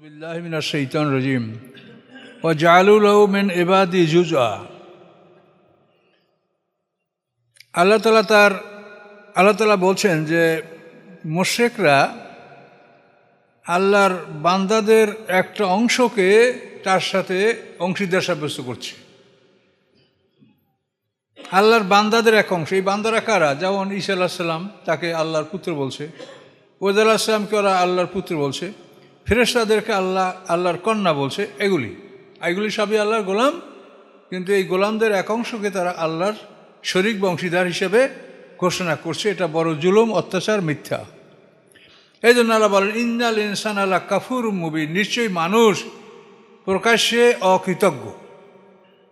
বিল্লাহি মিনাশ শাইতানির রাজিম ওয়া জাআলু লাহু মিন ইবাদি জুজআ। আল্লাহ তাআলা বলছেন যে মুশরিকরা আল্লাহর বান্দাদের একটা অংশকে তার সাথে অংশীদার সাব্যস্ত করছে। আল্লাহর বান্দাদের এক অংশ, এই বান্দারা কারা? যেমন ঈসা আলাইহিস সালাম, তাকে আল্লাহর পুত্র বলছে। ওয়াদ আলাইহিস সালামকে ওরা আল্লাহর পুত্র বলছে। ফেরেশতাদেরকে আল্লাহর কন্যা বলছে। এগুলি সবই আল্লাহর গোলাম, কিন্তু এই গোলামদের এক অংশকে তারা আল্লাহর শরীক বা অংশীদার হিসেবে ঘোষণা করছে। এটা বড় জুলুম, অত্যাচার, মিথ্যা। এই জন্য আল্লাহ বলেন, ইন্নাল ইনসানা লা কাফুরুম মুবিন, নিশ্চয়ই মানুষ প্রকাশ্যে অকৃতজ্ঞ।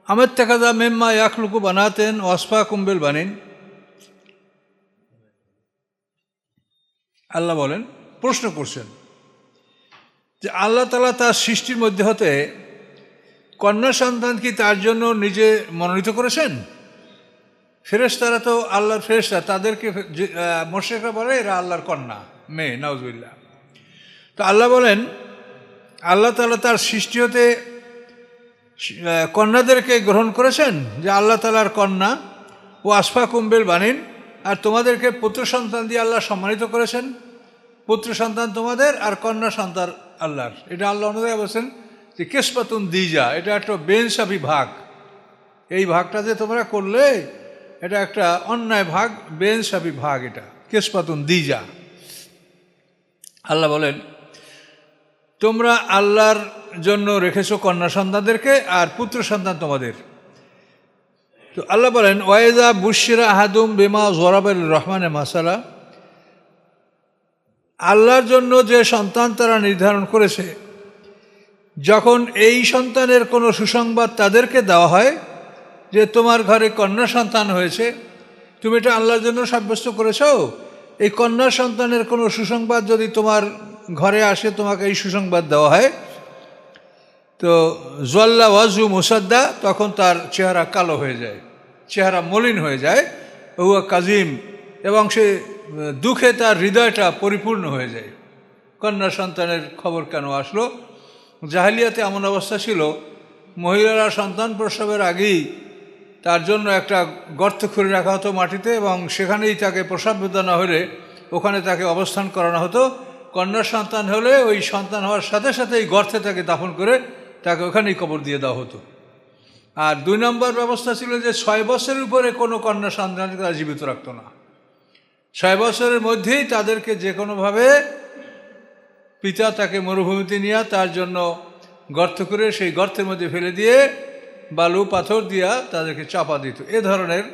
আমাত্তাখাযা মিম্মা ইয়াখলুকু বানাতেন ওয়াসফাকুম বিল বানিন। আল্লাহ বলেন, প্রশ্ন করছেন যে আল্লাহ তাআলা তার সৃষ্টির মধ্যে হতে কন্যা সন্তান কি তার জন্য নিজে মনোনীত করেছেন? ফেরেশতারা তো আল্লাহর ফেরেশতা, তাদেরকে মুশরিকরা বলে এরা আল্লাহর কন্যা, মেয়ে, নাউজুবিল্লাহ। তো আল্লাহ বলেন, আল্লাহ তাআলা তার সৃষ্টি হতে কন্যাদেরকে গ্রহণ করেছেন, যে আল্লাহ তাআলার কন্যা। ও আসফাকুম বিল বানিন, আর তোমাদেরকে পুত্র সন্তান দিয়ে আল্লাহ সম্মানিত করেছেন। পুত্র সন্তান তোমাদের আর কন্যা সন্তান আল্লাহর। এটা আল্লাহ অনুযায়ী বলছেন যে কিসমাতুন দিজা, এটা একটা বেইনসাফি ভাগ। এই ভাগটা যে তোমরা করলে এটা একটা অন্যায় ভাগ, বেইনসাফি ভাগ, এটা কিসমাতুন দিজা। আল্লাহ বলেন, তোমরা আল্লাহর জন্য রেখেছো কন্যা সন্তানদেরকে আর পুত্র সন্তান তোমাদের। তো আল্লাহ বলেন, ওয়াইজা বুশিরা আহাদুম বিমা যরাবাল রহমানে মাসালা, আল্লাহর জন্য যে সন্তান তারা নির্ধারণ করেছে, যখন এই সন্তানের কোনো সুসংবাদ তাদেরকে দেওয়া হয় যে তোমার ঘরে কন্যা সন্তান হয়েছে, তুমি এটা আল্লাহর জন্য সাব্যস্ত করেছ, এই কন্যা সন্তানের কোনো সুসংবাদ যদি তোমার ঘরে আসে, তোমাকে এই সুসংবাদ দেওয়া হয়, তো জল্লা ওয়াজু মুসাদ্দা, তখন তার চেহারা কালো হয়ে যায়, চেহারা মলিন হয়ে যায়। হুয়া কাজিম, এবং সে দুঃখে তার হৃদয়টা পরিপূর্ণ হয়ে যায়। কন্যা সন্তানের খবর কেন আসলো? জাহেলিয়াতে এমন অবস্থা ছিল, মহিলারা সন্তান প্রসবের আগেই তার জন্য একটা গর্ত খুঁড়ে রাখা হতো মাটিতে, এবং সেখানেই তাকে প্রসব বেদনা হলে ওখানে তাকে অবস্থান করানো হতো। কন্যা সন্তান হলে ওই সন্তান হওয়ার সাথে সাথে এই গর্তে তাকে দাফন করে তাকে ওখানেই কবর দিয়ে দেওয়া হতো। আর 2 নম্বর ব্যবস্থা ছিল যে 6 বছরের উপরে কোনো কন্যা সন্তানকে তারা জীবিত রাখতো না। 6 বছরের মধ্যেই তাদেরকে যে কোনোভাবে পিতা তাকে মরুভূমিতে নিয়ে তার জন্য গর্ত করে সেই গর্তের মধ্যে ফেলে দিয়ে বালু পাথর দিয়া তাদেরকে চাপা দিত। এ ধরনের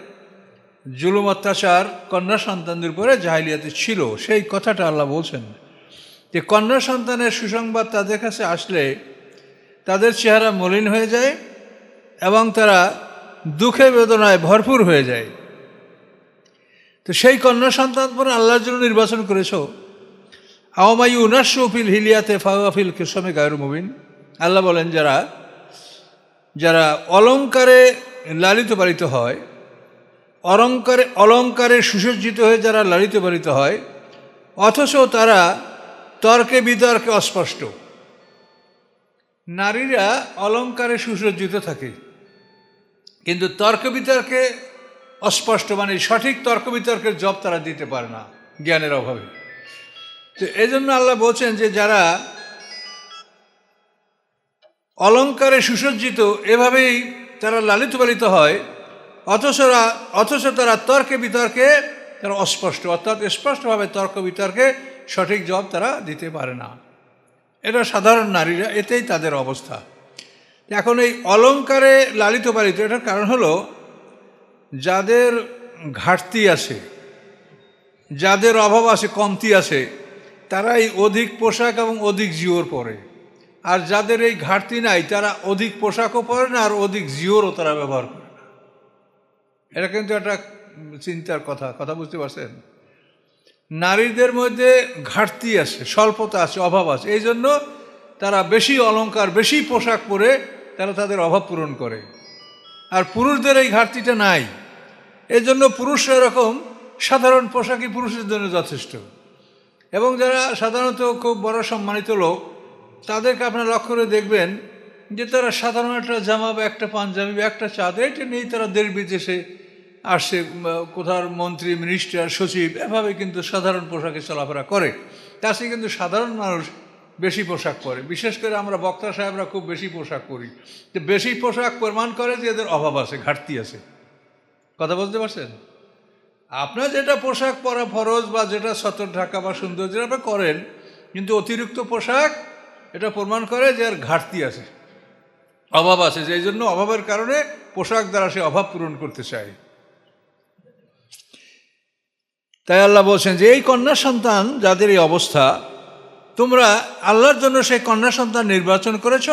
জুলুম অত্যাচার কন্যা সন্তানদের উপরে জাহেলিয়াতে ছিল। সেই কথাটা আল্লাহ বলছেন যে কন্যা সন্তানের সুসংবাদ তাদের কাছে আসলে তাদের চেহারা মলিন হয়ে যায় এবং তারা দুঃখে বেদনায় ভরপুর হয়ে যায়। তো সেই কন্যা সন্তান পরে আল্লাহর জন্য নির্বাচন করেছ। আওয়ামায়ু উনাসুফিল হিলিয়াতে ফাওয়াফিল কিসমে গায়রু মুবিন। আল্লাহ বলেন, যারা অলঙ্কারে লালিত পালিত হয়, অলঙ্কারে সুসজ্জিত হয়ে যারা লালিত পালিত হয়, অথচ তারা তর্কে বিতর্কে অস্পষ্ট। নারীরা অলঙ্কারে সুসজ্জিত থাকে, কিন্তু তর্ক বিতর্কে অস্পষ্ট, মানে সঠিক তর্ক বিতর্কের জব তারা দিতে পারে না জ্ঞানের অভাবে। তো এই জন্য আল্লাহ বলছেন যে যারা অলঙ্কারে সুসজ্জিত, এভাবেই তারা লালিত পালিত হয়, অথচ তারা তর্কে বিতর্কে তারা অস্পষ্ট, অর্থাৎ স্পষ্টভাবে তর্ক বিতর্কে সঠিক জবাব তারা দিতে পারে না। এটা সাধারণ নারীরা, এতেই তাদের অবস্থা। এখন এই অলঙ্কারে লালিত পালিত, এটার কারণ হলো যাদের ঘাটতি আছে, যাদের অভাব আছে, কমতি আছে, তারাই অধিক পোশাক এবং অধিক জিওর পরে। আর যাদের এই ঘাটতি নাই, তারা অধিক পোশাকও পরে না আর অধিক জিওরও তারা ব্যবহার করে না। এটা কিন্তু একটা চিন্তার কথা বুঝতে পারছেন? নারীদের মধ্যে ঘাটতি আছে, স্বল্পতা আছে, অভাব আছে, এই জন্য তারা বেশি অলঙ্কার, বেশি পোশাক পরে তারা তাদের অভাব পূরণ করে। আর পুরুষদের এই ঘাটতিটা নাই, এই জন্য পুরুষরা এরকম সাধারণ পোশাকই পুরুষের জন্য যথেষ্ট। এবং যারা সাধারণত খুব বড় সম্মানিত লোক, তাদেরকে আপনারা লক্ষ্য করে দেখবেন যে তারা সাধারণ একটা জামা বা একটা পাঞ্জাবি বা একটা চাদর এটা নিয়েই তারা দেশ বিদেশে আসছে, কোথার মন্ত্রী, মিনিস্টার, সচিব, এভাবে কিন্তু সাধারণ পোশাকে চলাফেরা করে। তার চেয়ে কিন্তু সাধারণ মানুষ বেশি পোশাক পরে। বিশেষ করে আমরা বক্তা সাহেবরা খুব বেশি পোশাক পরি। যে বেশি পোশাক প্রমাণ করে যে এদের অভাব আছে, ঘাটতি আছে। কথা বলতে পারছেন? আপনার যেটা পোশাক পরা ফরজ বা যেটা সতর ঢাকা বা সুন্দর যেটা করেন, কিন্তু অতিরিক্ত পোশাক এটা প্রমাণ করে যে এর ঘাটতি আছে, অভাব আছে, যেই জন্য অভাবের কারণে পোশাক দ্বারা সে অভাব পূরণ করতে চায়। তাই আল্লাহ বলছেন যে এই কন্যা সন্তান যাদের এই অবস্থা, তোমরা আল্লাহর জন্য সেই কন্যা সন্তান নির্বাচন করেছ।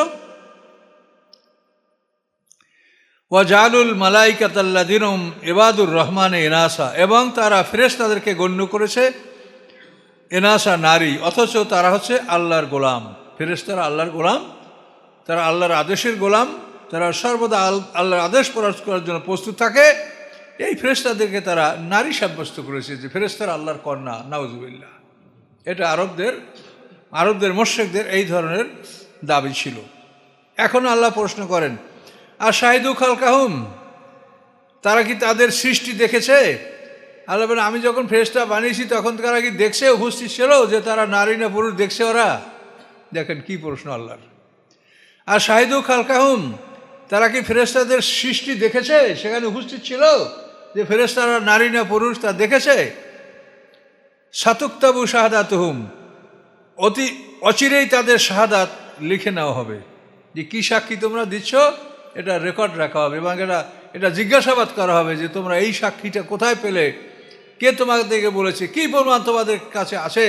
ওয়াজালুল মালাইকাতাল্লাযিনুম ইবাদুর রহমানে ইনাসা, এবং তারা ফেরেশতাদেরকে গণ্য করেছে ইনাসা, নারী, অথচ তারা হচ্ছে আল্লাহর গোলাম। ফেরেশতারা আল্লাহর গোলাম, তারা আল্লাহর আদেশের গোলাম, তারা সর্বদা আল্লাহর আদেশ পালন করার জন্য প্রস্তুত থাকে। এই ফেরেশতাদেরকে তারা নারী সাব্যস্ত করেছে যে ফেরেশতারা আল্লাহর কন্যা। নাউজুবিল্লাহ। এটা আরবদের মুশরিকদের এই ধরনের দাবি ছিল। এখন আল্লাহ প্রশ্ন করেন, আর শাহিদু খালকাহুম, তারা কি তাদের সৃষ্টি দেখেছে? আল্লাহ বলেন, আমি যখন ফেরেশতা বানিয়েছি তখন তারা কি দেখছে, উপস্থিত ছিল যে তারা নারী না পুরুষ দেখছে ওরা? দেখেন কি প্রশ্ন আল্লাহর। আর শাহিদু খালকাহুম, তারা কি ফেরেশতাদের সৃষ্টি দেখেছে? সেখানে উপস্থিত ছিল যে ফেরেশতারা নারী না পুরুষ তা দেখেছে? সাতুক্তাবু শাহাদাতুহুম, অচিরেই তাদের শাহাদাত লিখে নেওয়া হবে। যে কি সাক্ষী তোমরা দিচ্ছ এটা রেকর্ড রাখা হবে, এবং এটা জিজ্ঞাসাবাদ করা হবে যে তোমরা এই সাক্ষীটা কোথায় পেলে, কে তোমাদেরকে বলেছে, কি প্রমাণ তোমাদের কাছে আছে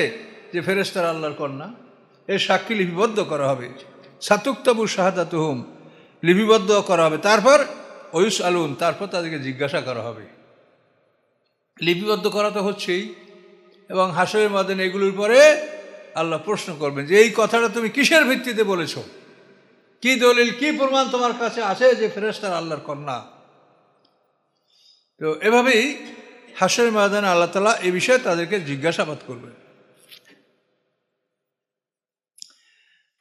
যে ফেরেশতারা আল্লাহর কন্যা। এর সাক্ষী লিপিবদ্ধ করা হবে। সাতুক্তাবু শাহাদাতুহুম, লিপিবদ্ধ করা হবে। তারপর ওয়ুস আলুন, তারপর তাদেরকে জিজ্ঞাসা করা হবে। লিপিবদ্ধ করা তো হচ্ছেই, এবং হাসরের ময়দান এগুলোর পরে আল্লাহ প্রশ্ন করবেন যে এই কথাটা তুমি কিসের ভিত্তিতে বলেছ, কি দলিল, কি প্রমাণ তোমার কাছে আছে যে ফেরেশতারা আল্লাহর কন্যা। তো এভাবেই হাসরের ময়দানে আল্লাহ তাআলা এই বিষয়ে তাদেরকে জিজ্ঞাসাবাদ করবেন।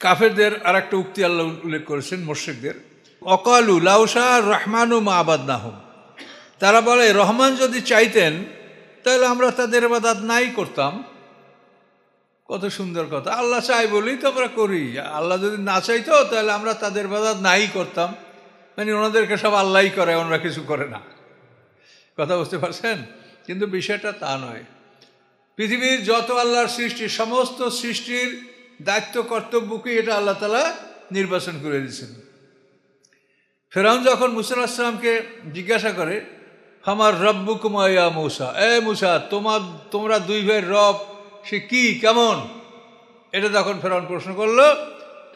কাফেরদের আর একটা উক্তি আল্লাহ উল্লেখ করেছেন, মুশরিকদের। অকালু লাউশা রহমানু মা আবাদনাহুম, তারা বলে রহমান যদি চাইতেন তাহলে আমরা তাদের ইবাদত নাই করতাম। কত সুন্দর কথা। আল্লাহ চাই বলেই তো আমরা করি। আল্লাহ যদি না চাইতো তাহলে আমরা তাদের ইবাদত নাই করতাম। মানে ওনাদেরকে সব আল্লাহই করে, ওনারা কিছু করে না। কথা বুঝতে পারছেন? কিন্তু বিষয়টা তা নয়। পৃথিবীর যত আল্লাহর সৃষ্টি, সমস্ত সৃষ্টির দায়িত্ব কর্তব্যকে এটা আল্লাহ তাআলা নির্বাচন করে দিয়েছেন। ফেরাউন যখন মুসা আলাইহিস সালামকে জিজ্ঞাসা করে, আমার রব্বুকুমা ইয়া মূসা, এ মূসা তোমরা দুই ভাইয়ের রব সে কি, কেমন? এটা যখন ফেরাউন প্রশ্ন করলো,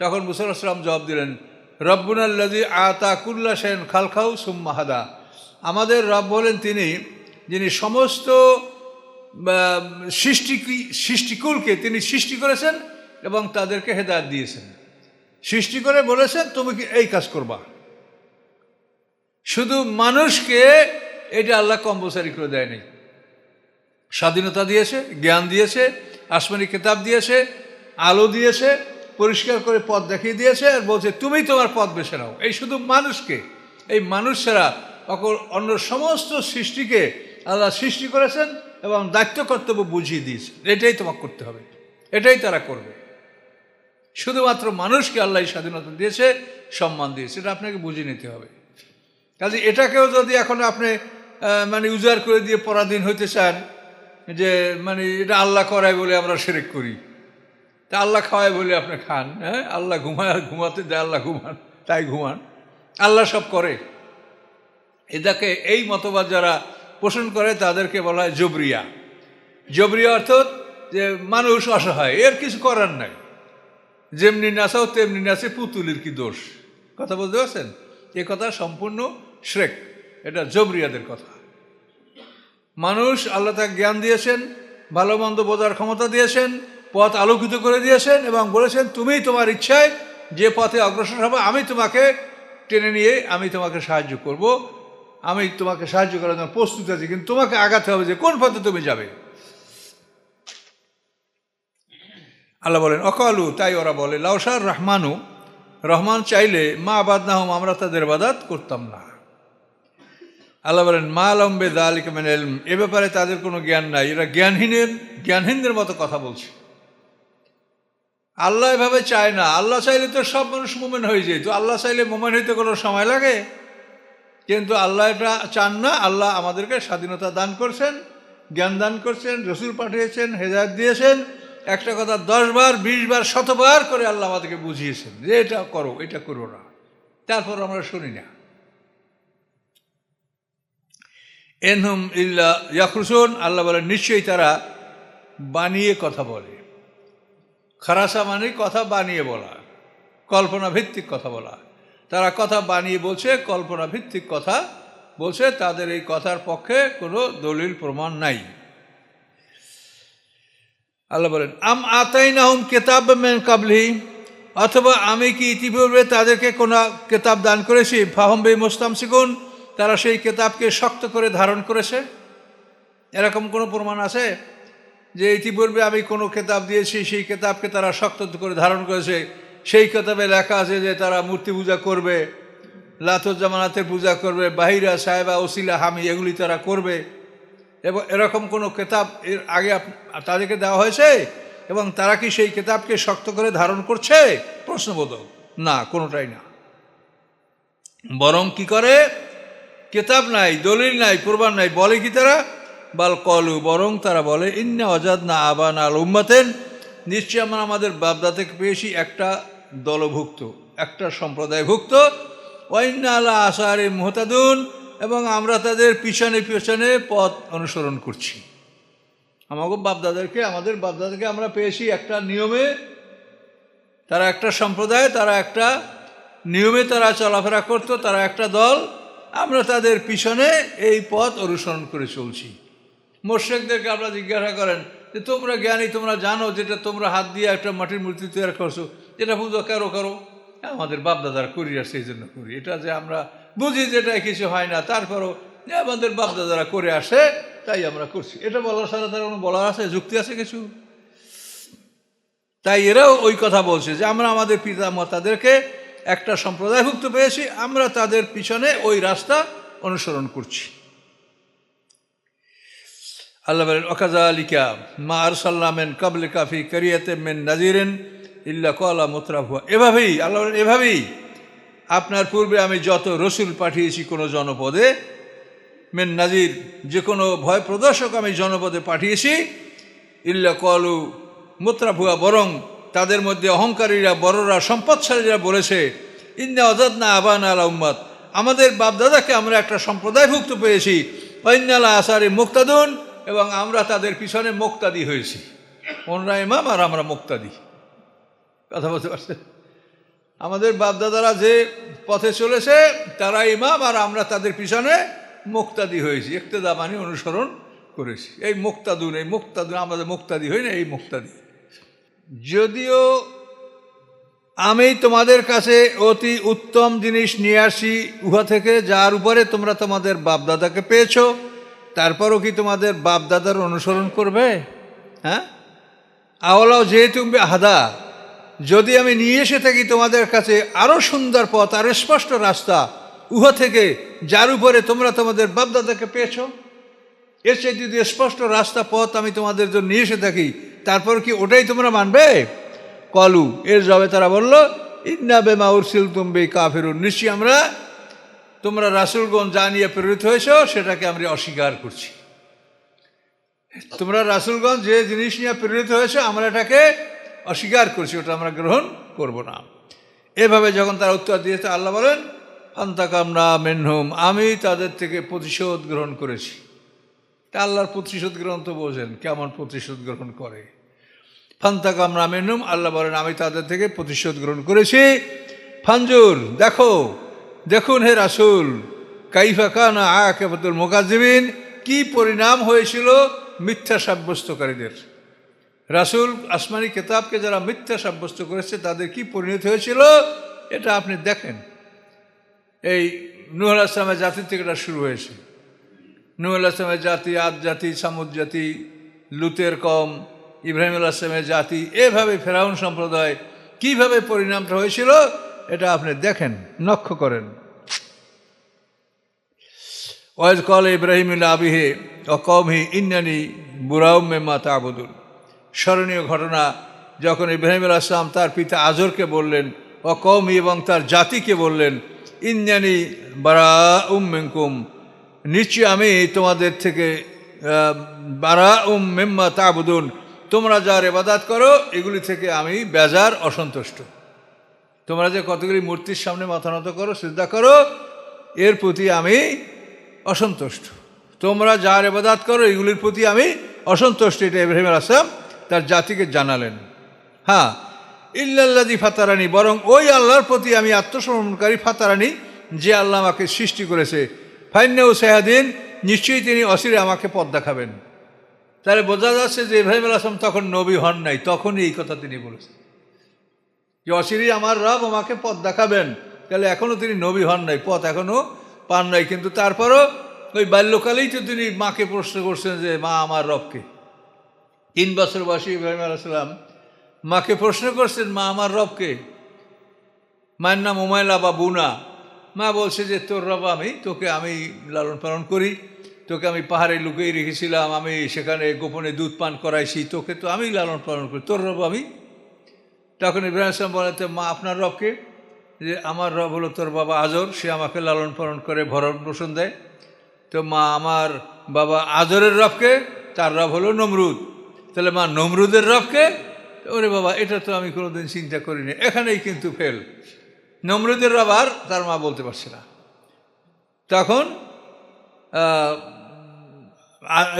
তখন মূসা আলাইহিস সালাম জবাব দিলেন, রব্বুনাল্লাযী আতা কুল্লা শাইইন খালকাহু সুম্মা হাদা, আমাদের রব হলেন তিনি যিনি সমস্ত সৃষ্টিকুলকে তিনি সৃষ্টি করেছেন এবং তাদেরকে হেদায়েত দিয়েছেন। সৃষ্টি করে বলেছেন তুমি কি এই কাজ করবা। শুধু মানুষকে এটা আল্লাহ কম্পালসারি করে দেয়নি, স্বাধীনতা দিয়েছে, জ্ঞান দিয়েছে, আসমানি কিতাব দিয়েছে, আলো দিয়েছে, পরিষ্কার করে পথ দেখিয়ে দিয়েছে, আর বলছে তুমি তোমার পথ বেছে নাও। এই শুধু মানুষকে, এই মানুষ ছাড়া অন্য সমস্ত সৃষ্টিকে আল্লাহ সৃষ্টি করেছেন এবং দায়িত্ব কর্তব্য বুঝিয়ে দিয়েছে, এটাই তোমাকে করতে হবে, এটাই তারা করবে। শুধুমাত্র মানুষকে আল্লাহ স্বাধীনতা দিয়েছে, সম্মান দিয়েছে, এটা আপনাকে বুঝিয়ে নিতে হবে। কাজে এটাকেও যদি এখন আপনি মানে উজাড় করে দিয়ে পরাধীন হইতে চান যে মানে এটা আল্লাহ করায় বলে আমরা শিরক করি, তা আল্লাহ খাওয়ায় বলে আপনি খান, হ্যাঁ, আল্লাহ ঘুমাতে দেয়, আল্লাহ ঘুমান, তাই ঘুমান, আল্লাহ সব করে। এটাকে এই মতবাদ যারা পোষণ করে তাদেরকে বলা হয় জবরিয়া। জবরিয়া অর্থাৎ যে মানুষ অসহায়, এর কিছু করার নাই, যেমনি নাচাও তেমনি নাচে, পুতুলের কি দোষ। কথা বলতে পারছেন? এ কথা সম্পূর্ণ শিরক, এটা জবরিয়াদের কথা। মানুষ আল্লাহ তাকে জ্ঞান দিয়েছেন, ভালো মন্দ বোঝার ক্ষমতা দিয়েছেন, পথ আলোকিত করে দিয়েছেন এবং বলেছেন তুমি তোমার ইচ্ছায় যে পথে অগ্রসর হবে আমি তোমাকে টেনে নিয়ে আমি তোমাকে সাহায্য করব, আমি তোমাকে সাহায্য করার জন্য প্রস্তুত আছি, কিন্তু তোমাকে আগাতে হবে যে কোন পথে তুমি যাবে। আল্লাহ বলেন অকালু, তাই ওরা বলে লাউসার রহমানু, রহমান চাইলে মা আবাদ না হোম, আমরা তাদের ইবাদত করতাম না। আল্লাহ বলেন মা লম্বে দা আলিক মেন ইলম, এ ব্যাপারে তাদের কোনো জ্ঞান নাই, এরা জ্ঞানহীনদের মতো কথা বলছে। আল্লাহ এভাবে চায় না, আল্লাহ চাইলে তো সব মানুষ মোমেন হয়ে যেত, আল্লাহ চাইলে মোমেন হইতে কোনো সময় লাগে? কিন্তু আল্লাহ এটা চান না। আল্লাহ আমাদেরকে স্বাধীনতা দান করছেন, জ্ঞান দান করছেন, রসুল পাঠিয়েছেন, হেদায়েত দিয়েছেন। একটা কথা 10 বার 20 বার 100 বার করে আল্লাহ আমাদেরকে বুঝিয়েছেন যে এটা করো, এটা করো না, তারপর আমরা শুনি না। এনহুম ইল্লা ইয়াখরুসুন, আল্লাহ বলেন নিশ্চয়ই তারা বানিয়ে কথা বলে। খারাসা মানে কথা বানিয়ে বলা, কল্পনা ভিত্তিক কথা বলা। তারা কথা বানিয়ে বলছে, কল্পনা ভিত্তিক কথা বলছে, তাদের এই কথার পক্ষে কোনো দলিল প্রমাণ নাই। আল্লাহ বলেন আম আতাইনাহুম কিতাব মিন ক্বাবলিহি, অথবা আমি কি ইতিপূর্বে তাদেরকে কোনো কিতাব দান করেছি, ফাহুম বিহি মুস্তামসিকুন, তারা সেই কিতাবকে শক্ত করে ধারণ করেছে। এরকম কোনো প্রমাণ আছে যে ইতিপূর্বে আমি কোনো কিতাব দিয়েছি, সেই কিতাবকে তারা শক্ত করে ধারণ করেছে? সেই কিতাবে লেখা আছে যে তারা মূর্তি পূজা করবে, লাথর জামানাতের পূজা করবে, বাহিরা সাহেবা ওসিলা হামি এগুলি তারা করবে, এবং এরকম কোনো কিতাব এর আগে তাদেরকে দেওয়া হয়েছে? এবং তারা কি সেই কিতাবকে শক্ত করে ধারণ করছে? প্রশ্নবোধক না, কোনোটাই না। বরং কি করে, কিতাব নাই, দলিল নাই, প্রমাণ নাই, বলে কি তারা বাল কলু, বরং তারা বলে ইন্না ওয়াজাদনা আবানা আল উম্মাতেন, নিশ্চয় আমরা আমাদের বাপদাদাকে পেয়েছি একটা দলভুক্ত, একটা সম্প্রদায়ভুক্ত, ওয়াইন্না আলা আসারে মুহতাদুন, এবং আমরা তাদের পিছনে পিছনে পথ অনুসরণ করছি। আমাদের বাপদাদাকে আমরা পেয়েছি একটা নিয়মে, তারা একটা সম্প্রদায়, তারা একটা নিয়মে তারা চলাফেরা করতো, তারা একটা দল, আমরা তাদের পিছনে এই পথ অনুসরণ করে চলছি। মুশরিকদেরকে আপনারা জিজ্ঞাসা করেন যে তোমরা জ্ঞানী, তোমরা জানো যেটা তোমরা হাত দিয়ে একটা মাটির মূর্তি তৈরি করছো, যেটা পুজো করো, আমাদের বাপদাদারা করি আর সেই জন্য করি, এটা যে আমরা বুঝি যেটা কিছু হয় না, তারপরও আমাদের বাপদাদারা করে আসে তাই আমরা করছি, এটা বলার সাথে তার কোনো বলার আছে, যুক্তি আছে কিছু? তাই এরাও ওই কথা বলছে যে আমরা আমাদের পিতা মাতাদেরকে একটা সম্প্রদায়ভুক্ত পেয়েছি, আমরা তাদের পিছনে ওই রাস্তা অনুসরণ করছি। আল্লাহ বলেন ওয়াকাযালিকা মা আরসালনা মিন ক্বাবলিকা ফি কারিয়াতিন মিন নাযিরিন ইল্লা ক্বালা মুতরাফুহা, এভাবেই আল্লাহ বলেন এভাবেই আপনার পূর্বে আমি যত রসুল পাঠিয়েছি কোনো জনপদে, মিন নাযির যে কোনো ভয় প্রদর্শক আমি জনপদে পাঠিয়েছি, ইল্লা ক্বালু মুতরাফুহা, বরং তাদের মধ্যে অহংকারীরা, বড়রা, সম্পদশালীরা বলেছে ইন্না ওয়াজাদনা আবানা আলা উম্মাত, আমাদের বাপদাদাকে আমরা একটা সম্প্রদায়ভুক্ত পেয়েছি, ওয়াইন্না আলা আসারি মুক্তাদুন, এবং আমরা তাদের পিছনে মুক্তাদি হয়েছি। ওনরা ইমাম আর আমরা মুক্তাদি। কথা বলতে পারছেন? আমাদের বাপদাদারা যে পথে চলেছে তারা ইমাম, আর আমরা তাদের পিছনে মুক্তাদি হয়েছি, ইক্তেদা মানে অনুসরণ করেছি। এই মুক্তাদুন আমাদের মুক্তাদি হই না, এই মুক্তাদি। যদিও আমি তোমাদের কাছে অতি উত্তম জিনিস নিয়ে আসি উহা থেকে, যার উপরে তোমরা তোমাদের বাপদাদাকে পেয়েছো, তারপরও কি তোমাদের বাপদাদার অনুসরণ করবে? হ্যাঁ, আওলাও যেহেতু আহাদা, যদি আমি নিয়ে এসে থাকি তোমাদের কাছে আরও সুন্দর পথ, আরও স্পষ্ট রাস্তা উহা থেকে, যার উপরে তোমরা তোমাদের বাপদাদাকে পেয়েছো, এর চেয়ে যদি স্পষ্ট রাস্তা পথ আমি তোমাদের জন্য নিয়ে এসে থাকি, তারপর কি ওটাই তোমরা মানবে? কলু, এর জবাবে তারা বলল ইন্না বিমা উরসিলতুম বিহি কাফিরুন, নিশ্চয়ই আমরা তোমরা রাসূলগণ যা নিয়ে প্রেরিত হয়েছ সেটাকে আমরা অস্বীকার করছি। তোমরা রাসূলগণ যে জিনিস নিয়ে প্রেরিত হয়েছে আমরা এটাকে অস্বীকার করছি, ওটা আমরা গ্রহণ করব না। এভাবে যখন তারা উত্তর দিয়েছে, আল্লাহ বলেন ফান্তাকামনা মিনহুম, আমি তাদের থেকে প্রতিশোধ গ্রহণ করেছি। তা আল্লাহর প্রতিশোধ গ্রহণ তো বোঝেন, কেমন প্রতিশোধ গ্রহণ করে। ফান্তাকামনা মিনহুম, আল্লাহ বলেন আমি তাদের থেকে প্রতিশোধ গ্রহণ করেছি। ফানজুর, দেখুন হে রাসূল, কাইফা কানা আকিবাতুল মুকাজ্জিবিন, কি পরিণাম হয়েছিল মিথ্যা সাব্যস্তকারীদের। রাসূল আসমানি কিতাবকে যারা মিথ্যা সাব্যস্ত করেছে তাদের কি পরিণত হয়েছিল এটা আপনি দেখেন। এই নূহ আলাইহিস সালামের জাতি থেকে এটা শুরু হয়েছে। নূহ আলাইহিস সালামের জাতি, আদ জাতি, সামুদ জাতি, লুতের কম, ইব্রাহিম আলাইহিস সালামের জাতি এভাবে ফেরাউন সম্প্রদায় কিভাবে পরিণামটা হয়েছিল এটা আপনি দেখেন, লক্ষ্য করেন। ওয়াইজ কল ইব্রাহিম আবিহে অকৌমহি ইন্নানি বুরাউম মিম্মা তা'বুদুন। স্মরণীয় ঘটনা, যখন ইব্রাহিম আলাইহিস সালাম তার পিতা আজরকে বললেন, অকৌমি এবং তার জাতিকে বললেন, ইন্নানি বারাউম মিনকুম, নিশ্চয়ই আমি তোমাদের থেকে বারাউম মিম্মা তা'বুদুন, তোমরা যার ইবাদত করো এগুলি থেকে আমি বেজার, অসন্তুষ্ট। তোমরা যে কতগুলি মূর্তির সামনে মাথা নত করো, সিজদা করো, এর প্রতি আমি অসন্তুষ্ট। তোমরা যার ইবাদত করো এগুলির প্রতি আমি অসন্তুষ্ট। এটা ইব্রাহিম আলাইহিস সালাম তার জাতিকে জানালেন। হ্যাঁ, ইল্লাল্লাযী ফাতারানি, বরং ওই আল্লাহর প্রতি আমি আত্মসমর্পণকারী, ফাতারানি, যে আল্লাহ আমাকে সৃষ্টি করেছে, ফাইন্নাহু সায়াহদিন, নিশ্চয়ই তিনি অচিরে আমাকে পথ দেখাবেন। তাহলে বোঝা যাচ্ছে যে ইব্রাহিম আলাইহিস সালাম তখন নবী হন নাই, তখনই এই কথা তিনি বলেছেন যে অচিরেই আমার রব আমাকে পথ দেখাবেন। তাহলে এখনও তিনি নবী হন নাই, পথ এখনও পান নাই। কিন্তু তারপরও ওই বাল্যকালেই তো তিনি মাকে প্রশ্ন করছেন যে মা আমার রবকে। 3 বছর বয়সী ইব্রাহিম আলাইহিস সালাম মাকে প্রশ্ন করছেন, মা আমার রবকে। মায়ের নাম উমাইলা বা বুনা। মা বলছে যে তোর রব আমি, তোকে আমি লালন পালন করি, তোকে আমি পাহাড়ে লুকিয়ে রেখেছিলাম, আমি সেখানে গোপনে দুধ পান করাইছি, তোকে তো আমি লালন পালন করি, তোর রব আমি। তখন ইব্রাহিম আলাইহিস সালাম বলেন, মা আপনার রবকে? যে আমার রব হলো তোর বাবা আজর, সে আমাকে লালন পালন করে ভরণ পোষণ দেয়। তো মা আমার বাবা আজরের রবকে? তার রব হলো নমরুদ। তাহলে মা নমরুদের রবকে? ওরে বাবা, এটা তো আমি কোনোদিন চিন্তা করিনি। এখানেই কিন্তু ফেল। নমরুদের রব আর তার মা বলতে পারছে না। তখন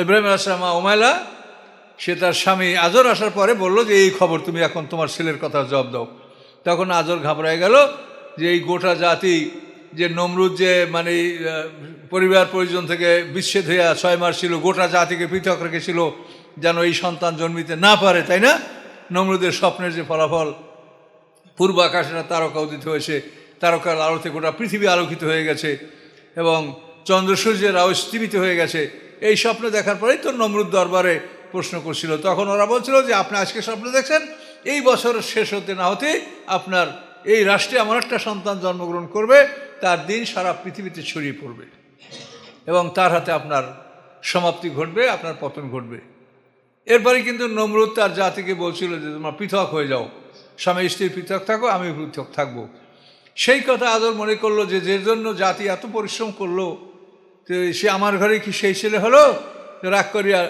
ইব্রাহিম আলাইহিস সালাম, মা উমাইলা, সে তার স্বামী আজর আসার পরে বলল যে এই খবর, তুমি এখন তোমার ছেলের কথা জবাব দাও। তখন আজর ঘাবড়ায় গেল যে এই গোটা জাতি, যে নমরুদ যে মানে পরিবার পরিজন থেকে বিচ্ছেদ হয়ে 6 মাস ছিল, গোটা জাতিকে পৃথক রেখেছিল যেন এই সন্তান জন্মিতে না পারে, তাই না? নমরুদের স্বপ্নের যে ফলাফল, পূর্ব আকাশে তারকা উদিত হয়েছে, তারকার আলোতে গোটা পৃথিবী আলোকিত হয়ে গেছে এবং চন্দ্র সূর্যের আলো স্তিমিত হয়ে গেছে, এই স্বপ্ন দেখার পরেই তো নমরুদ দরবারে প্রশ্ন করছিল। তখন ওরা বলছিল যে আপনি আজকে স্বপ্ন দেখছেন, এই বছর শেষ হতে না হতে আপনার এই রাষ্ট্রে আমার একটা সন্তান জন্মগ্রহণ করবে, তার দিন সারা পৃথিবীতে ছড়িয়ে পড়বে এবং তার হাতে আপনার সমাপ্তি ঘটবে, আপনার পতন ঘটবে। এরপরে কিন্তু নমরুদ তার জাতিকে বলছিল যে তোমরা পৃথক হয়ে যাও, স্বামী স্ত্রী পৃথক থাকো, আমি পৃথক থাকবো। সেই কথা আজর মনে করলো যে যে জন্য জাতি এত পরিশ্রম করলো, তো সে আমার ঘরে কি সেই ছেলে হলো? রাগ করিয়া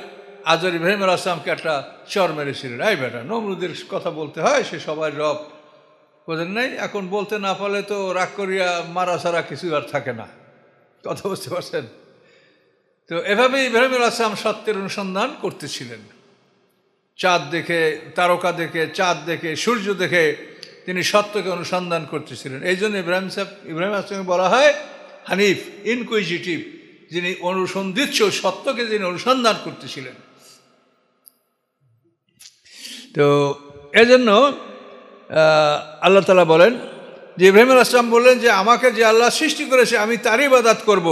আজর ইব্রাহিম আলাইহিস সালামকে একটা চর মেরেছিলেন। এই বেটা, নমরুদের কথা বলতে হয়, সে সবার রব, বোঝেন নাই? এখন বলতে না পারলে তো রাগ করিয়া মারা ছাড়া কিছু আর থাকে না। কথা বুঝতে পারছেন? তো এভাবে ইব্রাহিম আলাইহিস সালাম সত্যের অনুসন্ধান করতেছিলেন। চাঁদ দেখে, তারকা দেখে, চাঁদ দেখে, সূর্য দেখে তিনি সত্যকে অনুসন্ধান করতেছিলেন। এই জন্য ইব্রাহিম আলাইহিস সালামকে বলা হয় হানিফ, ইনকুইজিটিভ, যিনি অনুসন্ধিৎস, সত্যকে যিনি অনুসন্ধান করতেছিলেন। তো এজন্য আল্লাহ তাআলা বলেন যে ইব্রাহিম আলাইহিস সালাম বললেন যে আমাকে যে আল্লাহ সৃষ্টি করেছে আমি তারই ইবাদত করব।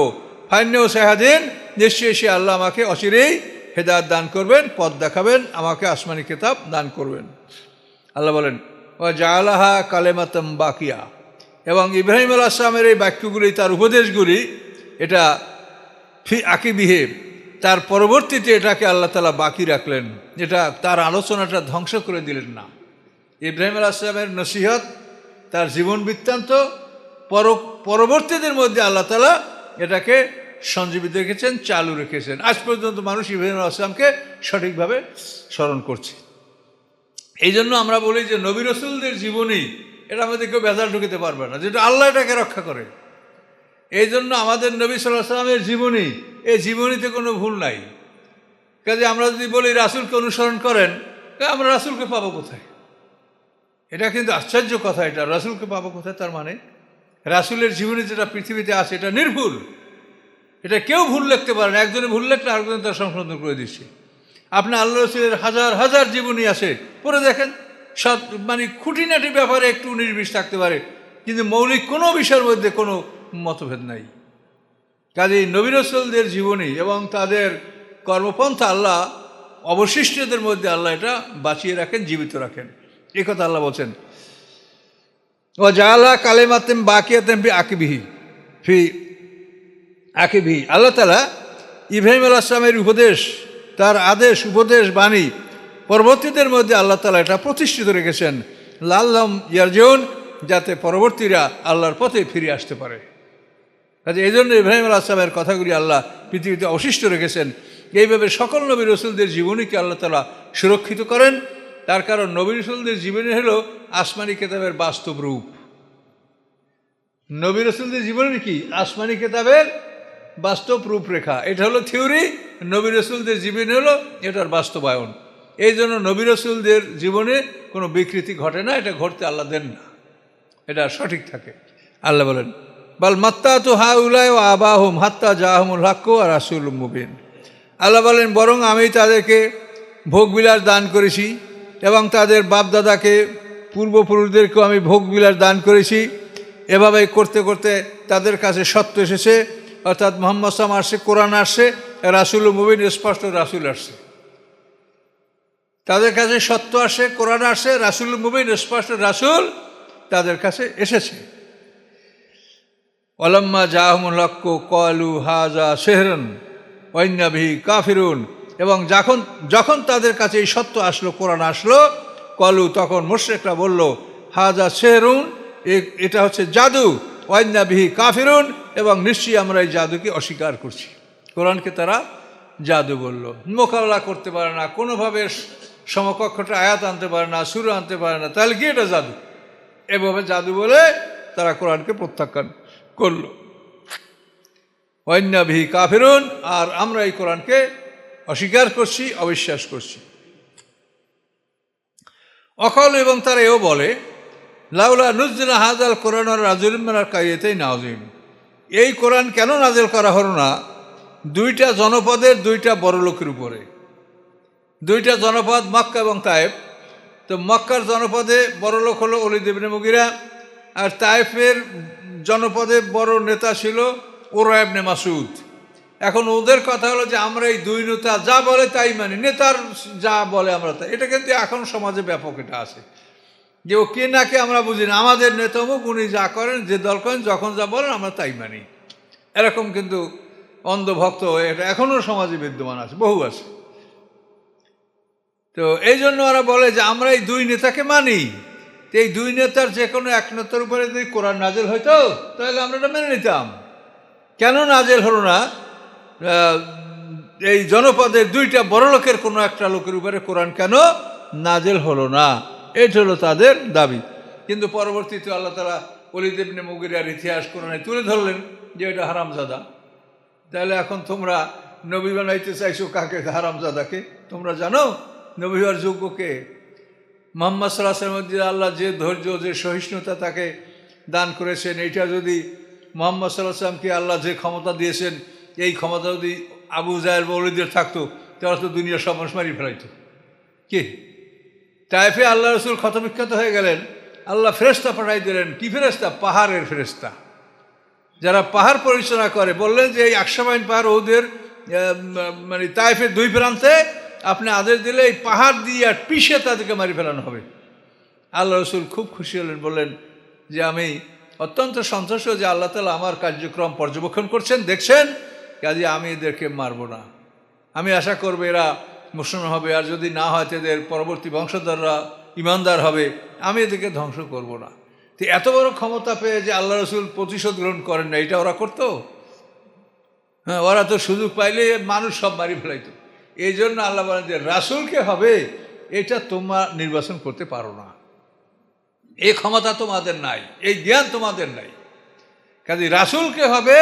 ফাইন্নাহু সায়াহদিন, নিশ্চয়ই সে আল্লাহ আমাকে অচিরেই হেদায়েত দান করবেন, পথ দেখাবেন, আমাকে আসমানি কিতাব দান করবেন। আল্লাহ বলেন ওয়া জাআলাহা কালিমাতাম বাকিয়া, এবং ইব্রাহিম আলাইহিস সালামের এই বাক্যগুলি, তার উপদেশগুলি, এটা ফি আকিবিহি, তার পরবর্তীতে এটাকে আল্লাহ তাআলা বাকি রাখলেন, এটা তার আলোচনাটা ধ্বংস করে দিলেন না। ইব্রাহিম আলাইহিস সালামের নসিহত, তার জীবন বৃত্তান্ত পরবর্তীদের মধ্যে আল্লাহ তাআলা এটাকে সঞ্জীবিত রেখেছেন, চালু রেখেছেন। আজ পর্যন্ত মানুষ ইব্রাহিম আলাইহিস সালামকে সঠিকভাবে স্মরণ করছে। এই জন্য আমরা বলি যে নবী রাসূলদের জীবনী, এটা আমাদের কেউ ভেজাল ঢুকিতে পারবে না, যেটা আল্লাহ এটাকে রক্ষা করে। এই জন্য আমাদের নবী সাল্লাল্লাহু আলাইহি ওয়াসাল্লামের জীবনী, এই জীবনীতে কোনো ভুল নাই। কাজে আমরা যদি বলি রাসূলকে অনুসরণ করেন, আমরা রাসূলকে পাবো কোথায়? এটা কিন্তু আশ্চর্য কথা। এটা রাসূলকে পাবো কোথায়? তার মানে রাসূলের জীবনী যেটা পৃথিবীতে আছে এটা নির্ভুল, এটা কেউ ভুল লিখতে পারে না। একজনে ভুল লিখলে আরেকজন তার সংশোধন করে দিচ্ছে। আপনি আল্লাহ রাসূলের হাজার হাজার জীবনী আছে, পড়ে দেখেন, সব মানে খুঁটিনাটি ব্যাপারে একটু 19-20 থাকতে পারে, কিন্তু মৌলিক কোনো বিষয়ের মধ্যে কোনো মতভেদ নাই। কাজেই নবী রাসূলদের জীবনী এবং তাদের কর্মপন্থা আল্লাহ অবশিষ্টদের মধ্যে আল্লাহ এটা বাঁচিয়ে রাখেন, জীবিত রাখেন। এই কথা আল্লাহ বলছেন। ও জালা কালেমাতেম বাকিয়াতেম ফি আকিবিহি ফি আকিবিহি। আল্লাহ তাআলা ইব্রাহিম আলাইহিস সালামের উপদেশ, তার আদেশ, উপদেশ, বাণী পরবর্তীদের মধ্যে আল্লাহ তাআলা এটা প্রতিষ্ঠিত রেখেছেন, লাল্লাম ইয়ারজিউন, যাতে পরবর্তীরা আল্লাহর পথে ফিরে আসতে পারে। কাজে এই জন্য ইব্রাহিম আলাইহিস সালামের কথাগুলি আল্লাহ পৃথিবীতে অবশিষ্ট রেখেছেন। এইভাবে সকল নবী রসুলদের জীবনীকে আল্লাহ তাআলা সুরক্ষিত করেন। তার কারণ নবী রসুলদের জীবনী হলো আসমানি কিতাবের বাস্তব রূপ। নবী রসুলদের জীবনী কি? আসমানি কিতাবের বাস্তব রূপরেখা। এটা হলো থিওরি, নবী রসুলদের জীবনী হলো এটার বাস্তবায়ন। এই জন্য নবী রসুলদের জীবনে কোনো বিকৃতি ঘটে না, এটা ঘটতে আল্লাহ দেন না, এটা সঠিক থাকে। আল্লাহ বলেন, বাল মাত্তা তো হা উলায় ও আবাহুম হাত্তা জাহমুল হাক্কু আর রাসূল মুবিন। আল্লাহ বলেন, বরং আমি তাদেরকে ভোগবিলাস দান করেছি এবং তাদের বাপদাদাকে, পূর্বপুরুষদেরকেও আমি ভোগবিলাস দান করেছি। এভাবে করতে করতে তাদের কাছে সত্য এসেছে, অর্থাৎ মুহাম্মদ সাল্লাল্লাহু আলাইহি ওয়াসাল্লাম আসছে, কোরআন আসছে, রাসূল মুবিন স্পষ্ট রাসূল আসছে। তাদের কাছে সত্য আসে, কোরআন আসে, রাসূল মুবিন স্পষ্ট রাসূল তাদের কাছে এসেছে। ওয়ালাম্মা জাআহুমুল হাক্কু ক্বালু হাযা সিহরুন ওয়া ইন্না বিহি কাফিরুন। এবং যখন তাদের কাছে এই সত্য আসলো, কোরআন আসলো, ক্বালু, তখন মুশরিকরা বলল, হাযা সিহরুন, এটা হচ্ছে জাদু, ওয়া ইন্না বিহি কাফিরুন, এবং নিশ্চয়ই আমরা এই জাদুকে অস্বীকার করছি। কোরআনকে তারা জাদু বলল, মোকাবেলা করতে পারে না, কোনোভাবে সমকক্ষটা আয়াত আনতে পারে না, সূরা আনতে পারে না, তাহলে কি এটা জাদু? এভাবে জাদু বলে তারা কোরআনকে প্রত্যাখ্যান করল। ওয়া ইন্না বিহি কাফিরুন, আর আমরা এই কোরআনকে অস্বীকার করছি, অবিশ্বাস করছি। অকল, এবং তারা এও বলে, লাউলা নুজ্জিলা হাযাল কোরআন রাজুলুম মিনাল কারিয়াতাইন আযীম। এই কোরআন কেন নাযিল করা হলো না দুইটা জনপদের, দুইটা বড় লোকের উপরে? দুইটা জনপদ মক্কা এবং তায়েফ। তো মক্কার জনপদে বড় লোক হলো ওলীদ ইবনে মুগীরা, আর তায়েফের জনপদে বড় নেতা ছিল উরওয়া ইবনে মাসউদ। এখন ওদের কথা হলো যে আমরা এই দুই নেতা যা বলে তাই মানি, নেতার যা বলে আমরা তাই। এটা কিন্তু এখন সমাজে ব্যাপক এটা আছে, যে ও কে নাকে আমরা বুঝি না, আমাদের নেতা মুখ, উনি যা করেন, যে দল করেন, যখন যা বলেন আমরা তাই মানি। এরকম কিন্তু অন্ধভক্ত হয়ে এটা এখনও সমাজে বিদ্যমান আছে, বহু আছে। তো এই জন্য ওরা বলে যে আমরা এই দুই নেতাকে মানি। তো এই দুই নেতার যে কোনো এক নেতার উপরে যদি কোরআন নাজেল হইতো তাহলে আমরা এটা মেনে নিতাম। কেন নাজেল হলো না এই জনপদের দুইটা বড় লোকের কোনো একটা লোকের উপরে কোরআন কেন নাজেল হলো না? এটা হলো তাদের দাবি। কিন্তু পরবর্তীতে আল্লাহ তাআলা ওলীদ ইবনে মুগীরার ইতিহাস কোরআনে তুলে ধরলেন যে এটা হারামজাদা। তাহলে এখন তোমরা নবী বানাইতে চাইছো কাকে? হারামজাদাকে। তোমরা জানো নবী হওয়ার যোগ্যকে? মুহাম্মদ সাল্লাল্লাহু আলাইহি ওয়াসাল্লামের আল্লাহ যে ধৈর্য, যে সহিষ্ণুতা তাকে দান করেছেন, এইটা যদি মুহাম্মদ সাল্লাল্লাহু আলাইহি ওয়াসাল্লামকে আল্লাহ যে ক্ষমতা দিয়েছেন, এই ক্ষমতা যদি আবু জাহেল বা ওলীদের থাকতো তাহলে তো দুনিয়া সব মানুষ মারি ফেলাইতো। কি তায়েফে আল্লাহ রসুল ক্ষতবিক্ষত হয়ে গেলেন, আল্লাহ ফেরেশতা পাঠাই দিলেন। কি ফেরেশতা? পাহাড়ের ফেরেশতা, যারা পাহাড় পরিচালনা করে। বললেন যে এই আকশাবাইন পাহাড় ওদের মানে তায়েফের দুই প্রান্তে আপনি আদেশ দিলে এই পাহাড় দিয়ে আর পিষে তাদেরকে মারি ফেলানো হবে। আল্লাহ রসুল খুব খুশি হলেন, বললেন যে আমি অত্যন্ত সন্তুষ্ট যে আল্লাহ তাআলা আমার কার্যক্রম পর্যবেক্ষণ করছেন, দেখছেন, কাজে আমি এদেরকে মারব না। আমি আশা করব এরা মুসলমান হবে, আর যদি না হয় তাদের পরবর্তী বংশধররা ইমানদার হবে, আমি এদেরকে ধ্বংস করব না। তো এত বড় ক্ষমতা পেয়ে যে আল্লাহ রসুল প্রতিশোধ গ্রহণ করেন না, এটা ওরা করতো? হ্যাঁ, ওরা তো সুযোগ পাইলে মানুষ সব মারি ফেলাইতো। এই জন্য আল্লাহ বলেন যে রাসূলকে হবে, এটা তোমরা নির্বাচন করতে পারো না, এই ক্ষমতা তোমাদের নাই, এই জ্ঞান তোমাদের নাই। কাজে রাসূলকে হবে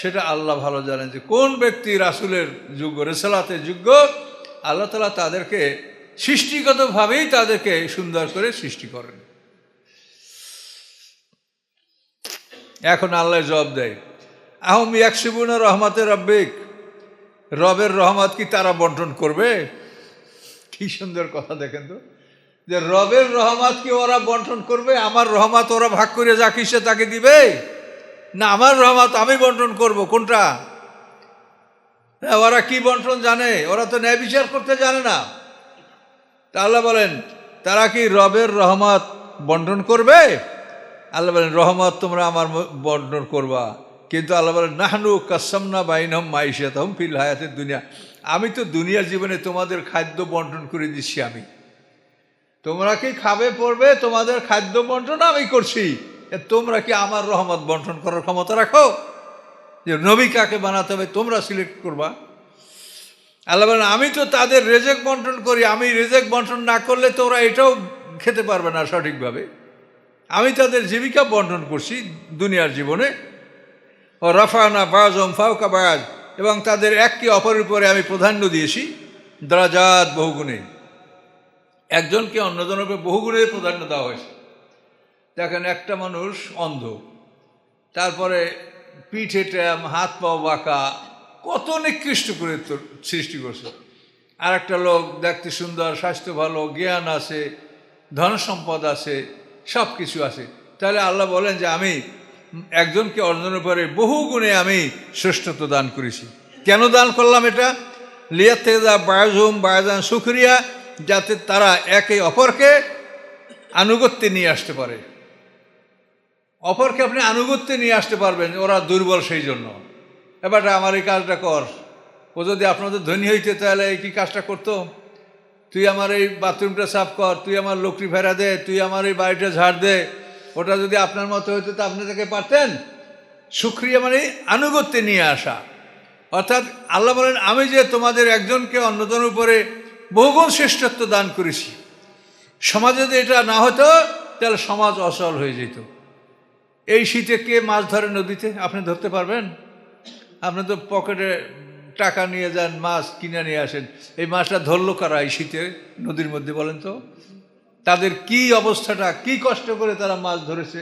সেটা আল্লাহ ভালো জানেন যে কোন ব্যক্তি রাসূলের যোগ্য, রিসালাতের যোগ্য। আল্লাহ তাআলা তাদেরকে সৃষ্টিগতভাবেই তাদেরকে সুন্দর করে সৃষ্টি করেন। এখন আল্লাহ জবাব দেয়, আহম ইয়াকসিবুনা রহমাতে রাব্বিক, রবের রহমত কি তারা বন্টন করবে? কি সুন্দর কথা দেখেন তো, যে রবের রহমত কি ওরা বন্টন করবে? আমার রহমত ওরা ভাগ করে যা কিসে তাকে দিবে? না, আমার রহমত আমি বন্টন করব। কোনটা? ওরা কি বন্টন জানে? ওরা তো ন্যায় বিচার করতে জানে না। তা আল্লাহ বলেন তারা কি রবের রহমত বন্টন করবে? আল্লাহ বলেন রহমত তোমরা আমার বন্টন করবা, কিন্তু আল্লাহ বলেন নাহনু কাসামনা বাইনহম মাইশাতাহুম ফিল হায়াতিদ দুনিয়া, আমি তো দুনিয়ার জীবনে তোমাদের খাদ্য বন্টন করে দিচ্ছি। আমি তোমরা কি খাবে পড়বে, তোমাদের খাদ্য বন্টন আমি করছি। তোমরা কি আমার রহমত বন্টন করার ক্ষমতা রাখো? যে নবী কাকে বানাতে হবে তোমরা সিলেক্ট করবা? আল্লাহ বলেন আমি তো তাদের রেজেক বন্টন করি, আমি রেজেক বন্টন না করলে তোমরা এটাও খেতে পারবে না সঠিকভাবে। আমি তাদের জীবিকা বন্টন করছি দুনিয়ার জীবনে। ও রাফানা বাজম ফাউকা বাজ, এবং তাদের এককে অপরের উপরে আমি প্রাধান্য দিয়েছি দরাজাত বহুগুণে। একজনকে অন্যজনের উপরে বহুগুণে প্রাধান্য দেওয়া হয়েছে। দেখেন একটা মানুষ অন্ধ, তারপরে পিঠে ট্যাম, হাত পা বাঁকা, কত নিকৃষ্ট করে সৃষ্টি করছে। আর একটা লোক দেখতে সুন্দর, স্বাস্থ্য ভালো, জ্ঞান আছে, ধন সম্পদ আছে, সব কিছু আছে। তাহলে আল্লাহ বলেন যে আমি একজনকে অন্যজনের উপরে বহু গুণে আমি শ্রেষ্ঠত্ব দান করেছি। কেন দান করলাম এটা? লিয়াত থেকে যা বায়াজুম বায়াজান সুখরিয়া, যাতে তারা একে অপরকে আনুগত্যে নিয়ে আসতে পারে। অপরকে আপনি আনুগত্যে নিয়ে আসতে পারবেন, ওরা দুর্বল সেই জন্য। এবার আমার এই কাজটা কর। ও যদি আপনাদের ধনী হইতে তাহলে এই কি কাজটা করতো? তুই আমার এই বাথরুমটা সাফ কর, তুই আমার লকড়ি ফেরা দে, তুই আমার এই বাড়িটা ঝাড় দে। ওটা যদি আপনার মতো হইতো তো আপনি তাকে পারতেন? সুক্রিয়া মানে আনুগত্যে নিয়ে আসা। অর্থাৎ আল্লাহ বলেন আমি যে তোমাদের একজনকে অন্যজনের উপরে বহুগুণ শ্রেষ্ঠত্ব দান করেছি। সমাজে যদি এটা না হতো তাহলে সমাজ অচল হয়ে যেত। এই শীতে কে মাছ ধরে নদীতে? আপনি ধরতে পারবেন? আপনি তো পকেটে টাকা নিয়ে যান, মাছ কিনে নিয়ে আসেন। এই মাছটা ধরলো কারা এই শীতে নদীর মধ্যে বলেন তো? তাদের কি অবস্থাটা, কি কষ্ট করে তারা মাছ ধরেছে।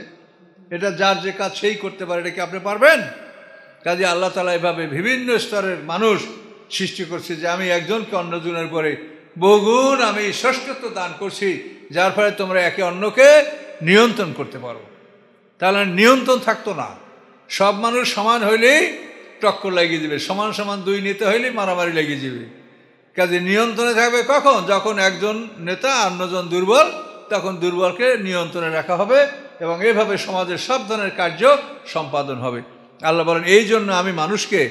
এটা যার যে কাজ সেই করতে পারে, এটা কি আপনি পারবেন? কাজে আল্লাহ তাআলা এভাবে বিভিন্ন স্তরের মানুষ সৃষ্টি করছে যে আমি একজনকে অন্যজনের পরে বহুগুণ আমি শ্রেষ্ঠত্ব দান করছি, যার ফলে তোমরা একে অন্যকে নিয়ন্ত্রণ করতে পারো। তাহলে নিয়ন্ত্রণ থাকতো না। সব মানুষ সমান হইলেই টক্কর লাগিয়ে যাবে, সমান সমান দুই নেতা হইলেই মারামারি লাগিয়ে যাবে। কাজে নিয়ন্ত্রণে থাকবে কখন? যখন একজন নেতা অন্যজন দুর্বল, তখন দুর্বলকে নিয়ন্ত্রণে রাখা হবে এবং এইভাবে সমাজের সব ধরনের কার্য সম্পাদন হবে। আল্লাহ বলেন এই জন্য আমি মানুষকে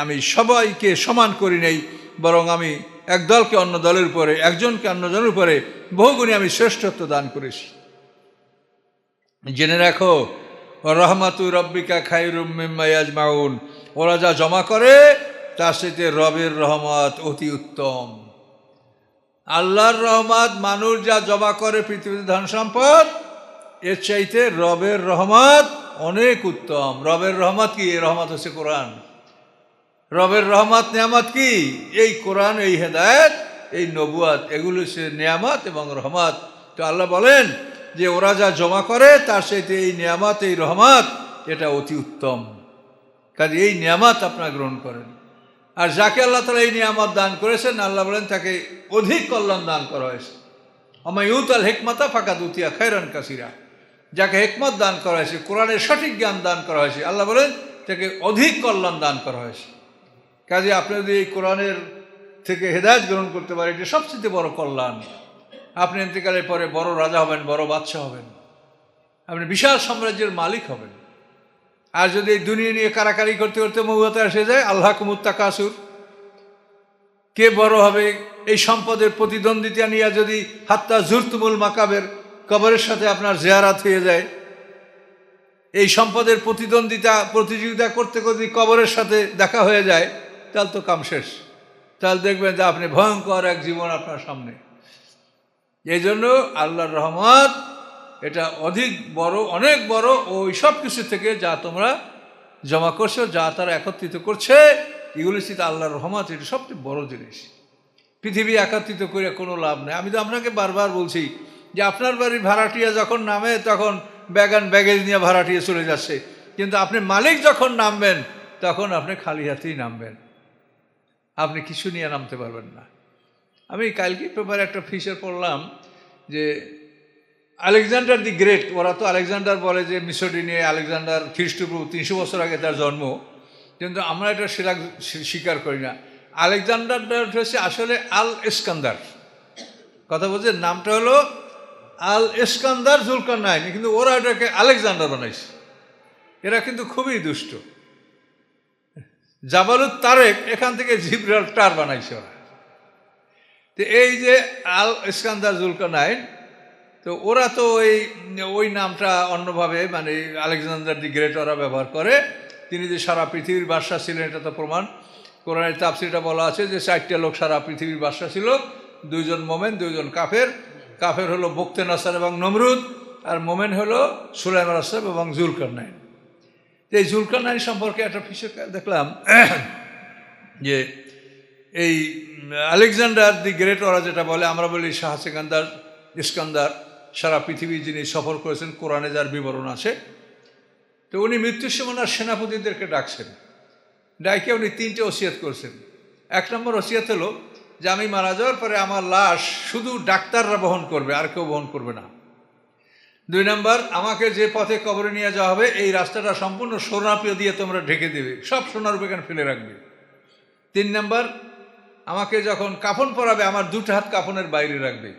আমি সবাইকে সমান করি নাই, বরং আমি এক দলকে অন্য দলের উপরে, একজনকে অন্যজনের উপরে বহুগুণে আমি শ্রেষ্ঠত্ব দান করেছি। জেনে রাখো রহমাতু রব্বিকা খায়রুম মিম্মা ইয়াজমাউন, ওরা যা জমা করে তার সাথে রবের রহমত অতি উত্তম। আল্লাহর রহমত মানুষ যা জমা করে পৃথিবীতে ধন সম্পদ, এর চাইতে রবের রহমত অনেক উত্তম। রবের রহমত কি? এই রহমত হচ্ছে কোরআন। রবের রহমত নিয়ামত কি? এই কোরআন, এই হেদায়েত, এই নবুয়াত, এগুলো হচ্ছে নিয়ামত এবং রহমত। তো আল্লাহ বলেন যে ওরা যা জমা করে তার সাথে এই নিয়ামত, এই রহমত, এটা অতি উত্তম। কাজে এই নিয়ামত আপনারা গ্রহণ করেন। আর যাকে আল্লাহ তাআলা এই নিয়ামত দান করেছেন, আল্লাহ বলেন তাকে অধিক কল্যাণ দান করা হয়েছে। আমায়ুতাল হিকমাতা ফাকাদ উতিয়া খায়রান কাসিরা, যাকে হিকমত দান করা হয়েছে, কোরআনের সঠিক জ্ঞান দান করা হয়েছে, আল্লাহ বলেন তাকে অধিক কল্যাণ দান করা হয়েছে। কাজে আপনি যদি এই কোরআনের থেকে হেদায়েত গ্রহণ করতে পারেন, এটা সবচেয়ে বড় কল্যাণ। আপনি ইন্তেকালের পরে বড় রাজা হবেন, বড় বাদশা হবেন, আপনি বিশাল সাম্রাজ্যের মালিক হবেন। আর যদি এই দুনিয়া নিয়ে কারাকারি করতে করতে মৌয়াতে এসে যায়, আল্লাহ কুমুত্তা কাসুর, কে বড় হবে এই সম্পদের প্রতিদ্বন্দ্বিতা নিয়ে যদি হাত্তা জুরতুমুল মাকাবের, কবরের সাথে আপনার জিয়ারাত হয়ে যায়, এই সম্পদের প্রতিযোগিতা করতে করতে কবরের সাথে দেখা হয়ে যায়, তাহলে তো কাম শেষ। তাহলে দেখবেন যে আপনি ভয়ঙ্কর এক জীবন আপনার সামনে। এই জন্য আল্লাহর রহমত এটা অধিক বড়, অনেক বড় ওই সব কিছু থেকে যা তোমরা জমা করছো, যা তারা একত্রিত করছে, এগুলো হচ্ছে আল্লাহর রহমত। এটা সবচেয়ে বড় জিনিস। পৃথিবী একত্রিত করে কোনো লাভ নেই। আমি তো আপনাকে বারবার বলছি যে আপনার বাড়ির ভাড়াটিয়া যখন নামে তখন ব্যাগেজ নিয়ে ভাড়াটিয়া চলে যাচ্ছে, কিন্তু আপনি মালিক যখন নামবেন তখন আপনি খালি হাতেই নামবেন, আপনি কিছু নিয়ে নামতে পারবেন না। আমি কালকে পেপারে একটা ফিচার পড়লাম যে আলেকজান্ডার দি গ্রেট, ওরা তো আলেকজান্ডার বলে যে মিশরী নিয়ে আলেকজান্ডার খ্রিস্টপূর্ব 300 বছর আগে তার জন্ম। কিন্তু আমরা এটা স্বীকার করি না। আলেকজান্ডার হচ্ছে আসলে আল ইস্কান্দার, কথা বলছে, নামটা হলো আল ইস্কান্দার জুলকারনাইন, কিন্তু ওরা এটাকে আলেকজান্ডার বানাইছে। এরা কিন্তু খুবই দুষ্ট। জাবালুত তারেক এখান থেকে জিব্রাল্টার বানাইছে ওরা। তো এই যে আল ইস্কান্দার জুলকারনাইন, তো ওরা তো ওই নামটা অন্যভাবে, মানে আলেকজান্ডার দি গ্রেট ওরা ব্যবহার করে। তিনি যে সারা পৃথিবীর বাদশা ছিলেন এটা তো প্রমাণ। কোরআনের তাফসীরে বলা আছে যে 4টে লোক সারা পৃথিবীর বাদশা ছিল, 2জন মোমেন 2জন কাফের। কাফের হলো বখতে নাসার এবং নমরুদ, আর মোমেন হলো সুলাইমান আসলাম এবং জুলকারনাইন। এই জুলকারনাইন সম্পর্কে একটা বিষয় দেখলাম যে এই আলেকজান্ডার দি গ্রেট ওরা যেটা বলে, আমরা বলি শাহ ইস্কান্দার, সারা পৃথিবী যিনি সফর করেছেন, কোরআনে যার বিবরণ আছে। তো উনি মৃত্যুর সময় ওনার সেনাপতিদেরকে ডাকছেন, ডাইকে উনি 3টে ওসিয়ত করছেন। 1 নম্বর ওসিয়ত হলো যে আমি মারা যাওয়ার পরে আমার লাশ শুধু ডাক্তাররা বহন করবে, আর কেউ বহন করবে না। 2 নম্বর, আমাকে যে পথে কবরে নিয়ে যাওয়া হবে এই রাস্তাটা সম্পূর্ণ সোনারূপা দিয়ে তোমরা ঢেকে দেবে, সব সোনারূপা এখানে ফেলে রাখবে। 3 নম্বর, আমাকে যখন কাফন পরাবে আমার 2টা হাত কাফনের বাইরে রাখবে।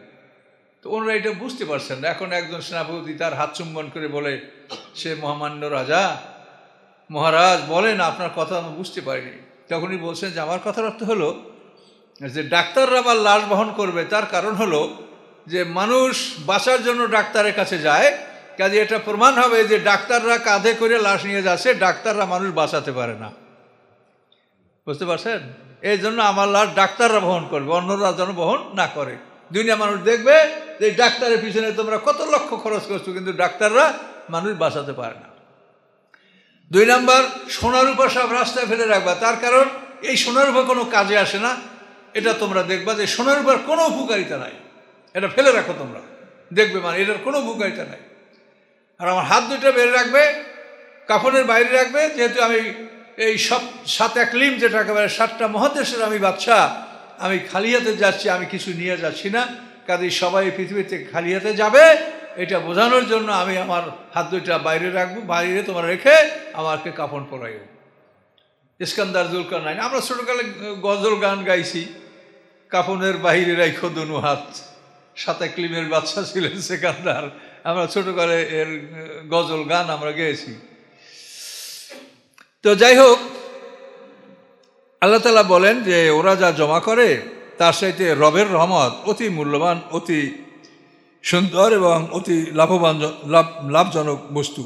তো ওনারা এটা বুঝতে পারছেন না। এখন একজন সেনাপতি তার হাত চুম্বন করে বলে, সে মহামান্য রাজা, মহারাজ বলেন, আপনার কথা আমি বুঝতে পারিনি। তখনই বলছেন যে আমার কথার অর্থ হলো যে ডাক্তাররা আবার লাশ বহন করবে, তার কারণ হলো যে মানুষ বাঁচার জন্য ডাক্তারের কাছে যায়, কাজে এটা প্রমাণ হবে যে ডাক্তাররা কাঁধে করে লাশ নিয়ে যাচ্ছে, ডাক্তাররা মানুষ বাঁচাতে পারে না। বুঝতে পারছেন? এই জন্য আমার লাশ ডাক্তাররা বহন করবে, অন্যরা যেন বহন না করে। দুনিয়া মানুষ দেখবে যে ডাক্তারের পিছনে তোমরা কত লক্ষ খরচ করছো, কিন্তু ডাক্তাররা মানুষ বাঁচাতে পারে না। 2 নম্বর, সোনারূপা সব রাস্তায় ফেলে রাখবা, তার কারণ এই সোনারূপা কোনো কাজে আসে না। এটা তোমরা দেখবা যে সোনারূপার কোনো উপকারিতা নাই, এটা ফেলে রাখো তোমরা, দেখবে মানে এটার কোনো উপকারিতা নাই। আর আমার হাত 2টা বের রাখবে, কাফনের বাইরে রাখবে, যেহেতু আমি এই সব 7 একলিম, যেটা একেবারে 7টা মহাদেশের আমি বাদশা, আমি খালি হাতে যাচ্ছি, আমি কিছু নিয়ে যাচ্ছি না, কাজেই সবাই পৃথিবীতে খালি হাতে যাবে, এটা বোঝানোর জন্য আমি আমার হাত 2টা বাইরে রাখবো, বাইরে তোমরা রেখে আমাকে কাফন পরাইও। ইস্কান্দার জুলকারনাইন, আমরা ছোটকালে গজল গান গাইছি, কাফনের বাইরে রাখো 2 হাত, 7 একলিমের বাদশা ছিলেন সিকান্দার। আমরা ছোটকালে এর গজল গান আমরা গেয়েছি। তো যাই হোক, আল্লাহ তাআলা বলেন যে ওরা যা জমা করে তার সাথে রবের রহমত অতি মূল্যবান, অতি সুন্দর এবং অতি লাভজনক বস্তু।